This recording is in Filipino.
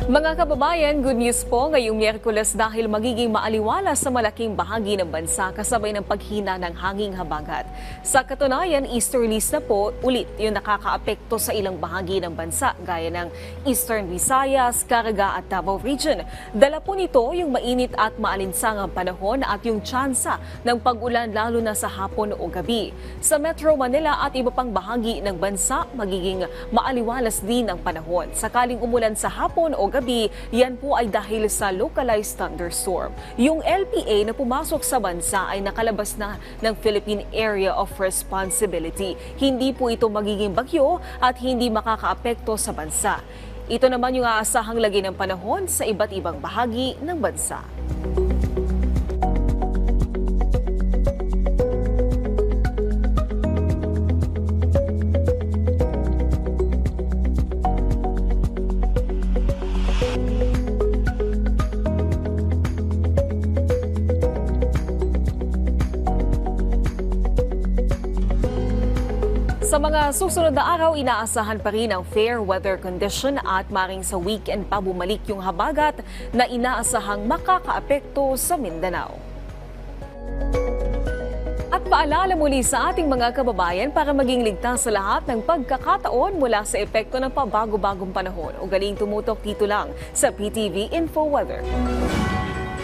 Mga kababayan, good news po ngayong Miyerkules dahil magiging maaliwalas sa malaking bahagi ng bansa kasabay ng paghina ng hanging habagat. Sa katunayan, easterlies na po ulit yung nakakaapekto sa ilang bahagi ng bansa gaya ng Eastern Visayas, Caraga at Davao Region. Dala po nito yung mainit at maalinsangang panahon at yung tsansa ng pag-ulan lalo na sa hapon o gabi. Sa Metro Manila at iba pang bahagi ng bansa, magiging maaliwalas din ang panahon. Sakaling umulan sa hapon o gabi, yan po ay dahil sa localized thunderstorm. Yung LPA na pumasok sa bansa ay nakalabas na ng Philippine Area of Responsibility. Hindi po ito magiging bagyo at hindi makakaapekto sa bansa. Ito naman yung aasahang lagi ng panahon sa iba't ibang bahagi ng bansa. Sa mga susunod na araw, inaasahan pa rin ang fair weather condition at maring sa weekend pa bumalik yung habagat na inaasahang makakaapekto sa Mindanao. At paalala muli sa ating mga kababayan para maging ligtas sa lahat ng pagkakataon mula sa epekto ng pabago-bagong panahon. Ugaling tumutok dito lang sa PTV Info Weather.